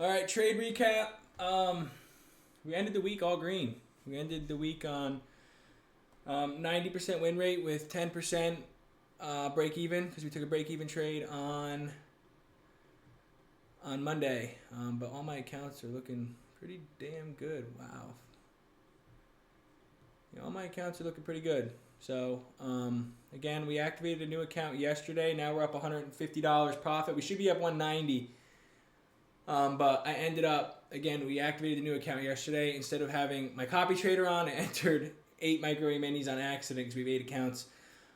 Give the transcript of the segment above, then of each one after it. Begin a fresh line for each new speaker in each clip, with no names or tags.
All right, trade recap. We ended the week all green. We ended the week on 90% win rate with 10% break even because we took a break even trade on Monday. But all my accounts are looking pretty damn good. Wow. Yeah, all my accounts are looking pretty good. So, again, we activated a new account yesterday. Now we're up $150 profit. We should be up 190. But I ended up, again, we activated the new account yesterday. Instead of having my copy trader on, I entered 8 micro minis on accident because we have 8 accounts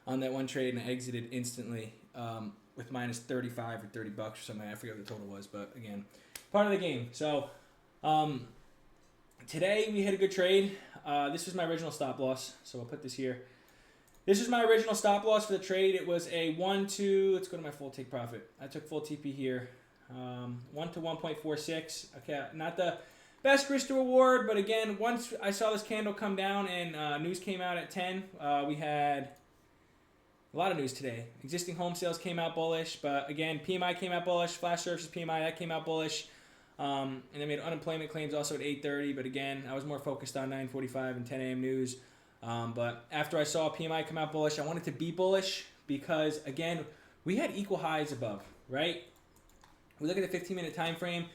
on that one trade, and I exited instantly with minus 35 or $30 or something. I forget what the total was, but again, part of the game. So today we had a good trade. This was my original stop loss, so I'll put this here. This was my original stop loss for the trade. It was a 1-2. Let's go to my full take profit. I took full TP here. 1 to 1.46. Okay, not the best risk to reward, but again, once I saw this candle come down and news came out at 10, we had a lot of news today. Existing home sales came out bullish, but again, PMI came out bullish. Flash services PMI, that came out bullish. And then we had unemployment claims also at 8:30, but again, I was more focused on 9:45 and 10 a.m. news. But after I saw PMI come out bullish, I wanted to be bullish because, again, we had equal highs above, right? We look at the 15-minute time frame.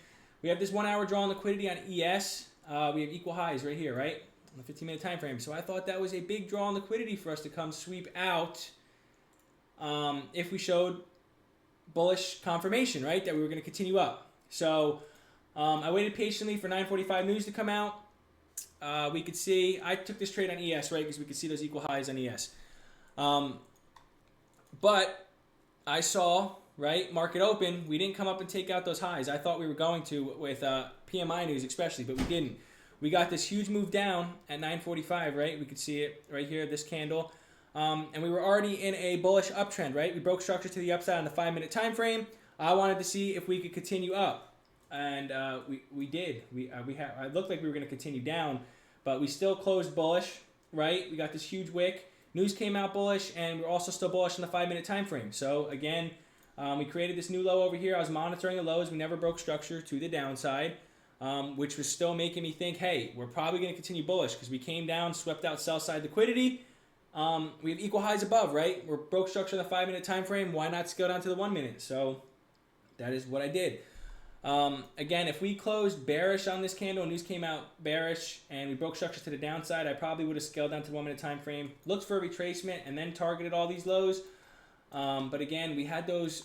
We have this 1 hour draw on liquidity on ES. We have equal highs right here, right? On the 15-minute time frame. So I thought that was a big draw on liquidity for us to come sweep out if we showed bullish confirmation, right? That we were going to continue up. So I waited patiently for 9:45 news to come out. We could see, I took this trade on ES, right? Because we could see those equal highs on ES. But I saw, right, market open, we didn't come up and take out those highs. I thought we were going to with PMI news especially, but we didn't. We got this huge move down at 9:45, right? We could see it right here, this candle. And we were already in a bullish uptrend, right? We broke structure to the upside on the 5-minute time frame. I wanted to see if we could continue up. And we did. It looked like we were going to continue down, but we still closed bullish, right? We got this huge wick. News came out bullish, and we're also still bullish on the 5-minute time frame. So again, we created this new low over here. I was monitoring the lows. We never broke structure to the downside, which was still making me think, hey, we're probably going to continue bullish because we came down, swept out sell side liquidity. We have equal highs above, right? We're broke structure on the 5-minute time frame. Why not scale down to the 1 minute? So that is what I did. Again, if we closed bearish on this candle, news came out bearish, and we broke structure to the downside, I probably would have scaled down to the 1 minute time frame, looked for a retracement, and then targeted all these lows. But again, we had those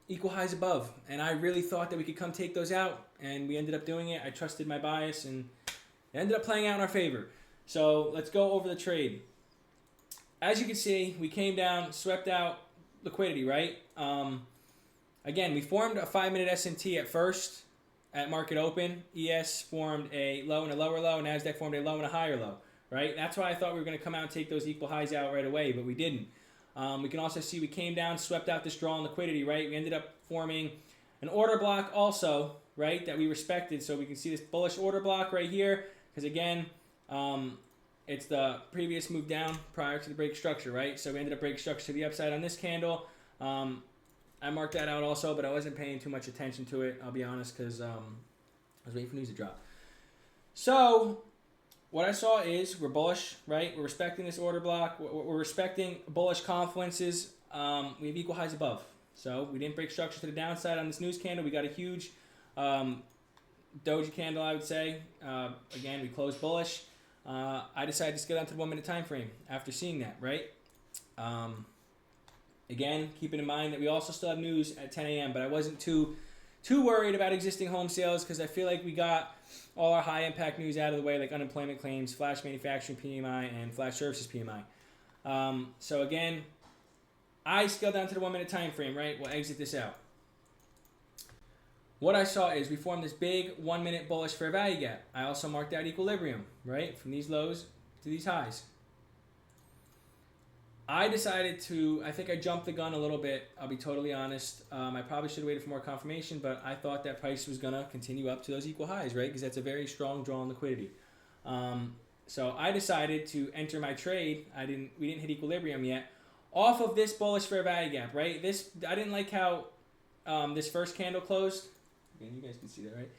equal highs above, and I really thought that we could come take those out, and we ended up doing it. I trusted my bias, and it ended up playing out in our favor. So let's go over the trade. As you can see, we came down, swept out liquidity, right? Again, we formed a 5-minute S&T at first at market open. ES formed a low and a lower low. NASDAQ formed a low and a higher low, right? That's why I thought we were going to come out and take those equal highs out right away, but we didn't. We can also see we came down, swept out this draw on liquidity, right? We ended up forming an order block also, right, that we respected. So we can see this bullish order block right here because, again, it's the previous move down prior to the break structure, right? So we ended up breaking structure to the upside on this candle. I marked that out also, but I wasn't paying too much attention to it, I'll be honest, because I was waiting for news to drop. So what I saw is we're bullish, right? We're respecting this order block. We're respecting bullish confluences. We have equal highs above. So we didn't break structure to the downside on this news candle. We got a huge doji candle, I would say. Again, we closed bullish. I decided to scale down to the 1 minute time frame after seeing that, right? Again, keeping in mind that we also still have news at 10 a.m., but I wasn't too worried about existing home sales because I feel like we got all our high impact news out of the way, like unemployment claims, flash manufacturing PMI, and flash services PMI. So again, I scaled down to the 1 minute time frame, right? We'll exit this out. What I saw is we formed this big 1 minute bullish fair value gap. I also marked out equilibrium, right? From these lows to these highs. I decided I think I jumped the gun a little bit. I'll be totally honest. I probably should have waited for more confirmation, but I thought that price was going to continue up to those equal highs, right? Because that's a very strong draw on liquidity. So I decided to enter my trade. We didn't hit equilibrium yet. Off of this bullish fair value gap, right? I didn't like how this first candle closed. Again, you guys can see that, right?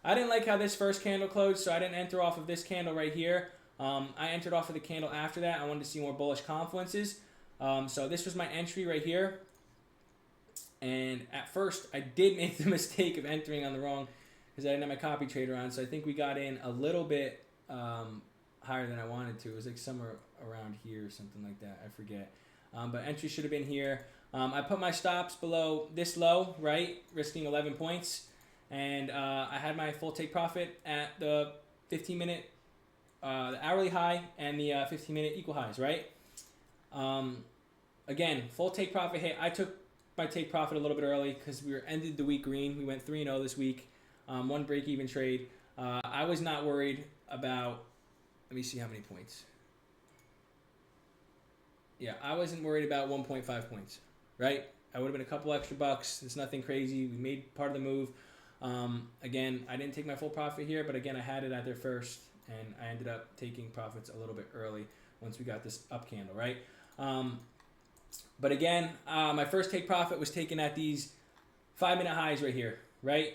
I didn't like how this first candle closed, so I didn't enter off of this candle right here. I entered off of the candle after that. I wanted to see more bullish confluences. So this was my entry right here. And at first, I did make the mistake of entering on the wrong because I didn't have my copy trader on. So I think we got in a little bit higher than I wanted to. It was like somewhere around here or something like that. I forget. But entry should have been here. I put my stops below this low, right, risking 11 points. And I had my full take profit at the 15-minute, the hourly high and the 15-minute equal highs, right? Again, full take profit hit. I took my take profit a little bit early because we ended the week green. We went 3-0 this week. One break-even trade. I was not worried about, let me see how many points. Yeah, I wasn't worried about 1.5 points, right? I would have been a couple extra bucks. It's nothing crazy. We made part of the move. Again, I didn't take my full profit here, but again, I had it at there first, and I ended up taking profits a little bit early once we got this up candle, right? But again, my first take profit was taken at these 5-minute highs right here, right?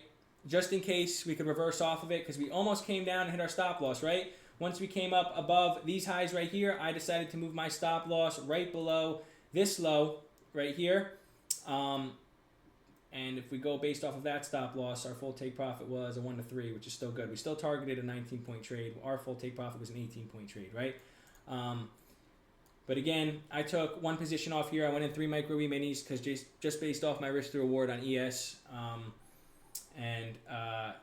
Just in case we could reverse off of it, because we almost came down and hit our stop loss, right? Once we came up above these highs right here, I decided to move my stop loss right below this low right here. And if we go based off of that stop loss, our full take profit was a 1-3, which is still good. We still targeted a 19-point trade. Our full take profit was an 18-point trade, right? But again, I took one position off here. I went in 3 micro E-minis because just based off my risk to reward on ES.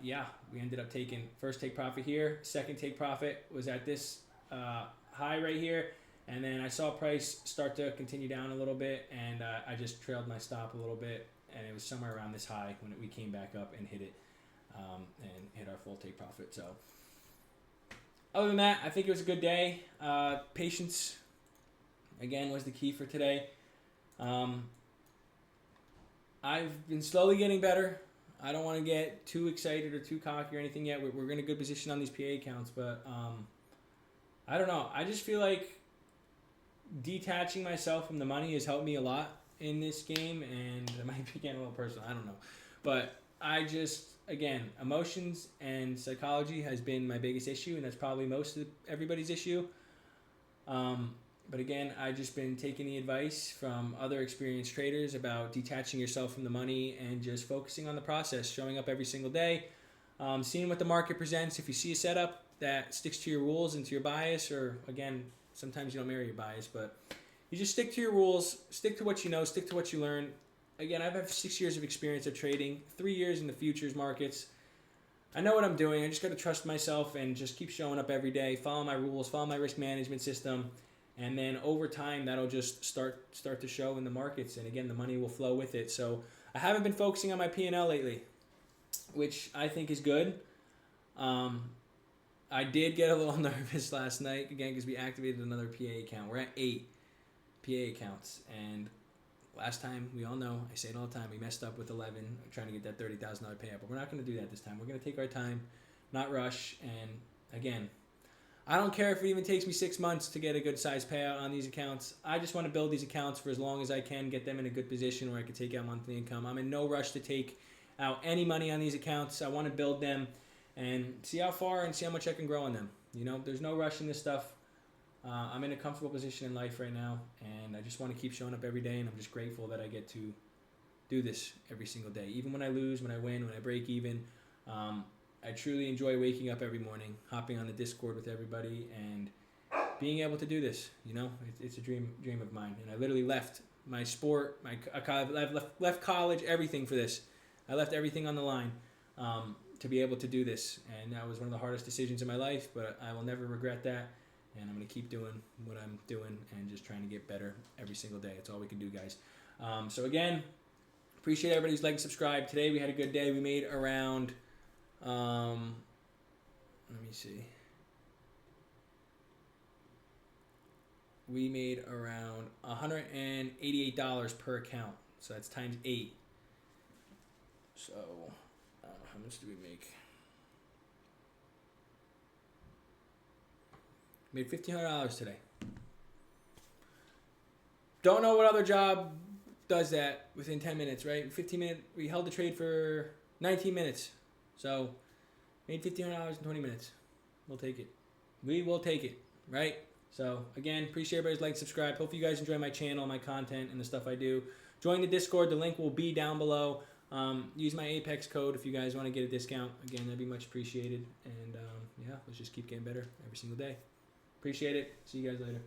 Yeah, we ended up taking first take profit here. Second take profit was at this high right here. And then I saw price start to continue down a little bit, and I just trailed my stop a little bit. And it was somewhere around this high when we came back up and hit it and hit our full take profit. So other than that, I think it was a good day. Patience, again, was the key for today. I've been slowly getting better. I don't want to get too excited or too cocky or anything yet. We're in a good position on these PA accounts, but I don't know. I just feel like detaching myself from the money has helped me a lot in this game, and it might be getting a little personal. I don't know. But I just, again, emotions and psychology has been my biggest issue, and that's probably most of everybody's issue. But again, I've just been taking the advice from other experienced traders about detaching yourself from the money and just focusing on the process, showing up every single day, seeing what the market presents. If you see a setup that sticks to your rules and to your bias, or again, sometimes you don't marry your bias, but you just stick to your rules, stick to what you know, stick to what you learn. Again, I've had 6 years of experience of trading, 3 years in the futures markets. I know what I'm doing. I just got to trust myself and just keep showing up every day, follow my rules, follow my risk management system. And then over time, that'll just start to show in the markets. And again, the money will flow with it. So I haven't been focusing on my P&L lately, which I think is good. I did get a little nervous last night, again, because we activated another PA account. We're at 8 PA accounts. And last time, we all know, I say it all the time, we messed up with 11, trying to get that $30,000 payout. But we're not going to do that this time. We're going to take our time, not rush. And again, I don't care if it even takes me 6 months to get a good size payout on these accounts. I just want to build these accounts for as long as I can, get them in a good position where I can take out monthly income. I'm in no rush to take out any money on these accounts. I want to build them and see how far and see how much I can grow on them. You know, there's no rush in this stuff. I'm in a comfortable position in life right now, and I just want to keep showing up every day, and I'm just grateful that I get to do this every single day. Even when I lose, when I win, when I break even, I truly enjoy waking up every morning, hopping on the Discord with everybody, and being able to do this. You know, it's a dream of mine. And I literally left my sport, left college, everything for this. I left everything on the line to be able to do this, and that was one of the hardest decisions in my life. But I will never regret that, and I'm going to keep doing what I'm doing and just trying to get better every single day. That's all we can do, guys. So again, appreciate everybody's like and subscribe. Today we had a good day. We made around. Let me see. We made around $188 per account. So that's times 8. So, how much do we make? Made $1,500 today. Don't know what other job does that within 10 minutes, right? 15 minutes. We held the trade for 19 minutes. So, Made $1,500 in 20 minutes. We'll take it. We will take it, right? So, again, appreciate everybody's like, subscribe. Hopefully you guys enjoy my channel, my content, and the stuff I do. Join the Discord. The link will be down below. Use my Apex code if you guys want to get a discount. Again, that'd be much appreciated. And, yeah, let's just keep getting better every single day. Appreciate it. See you guys later.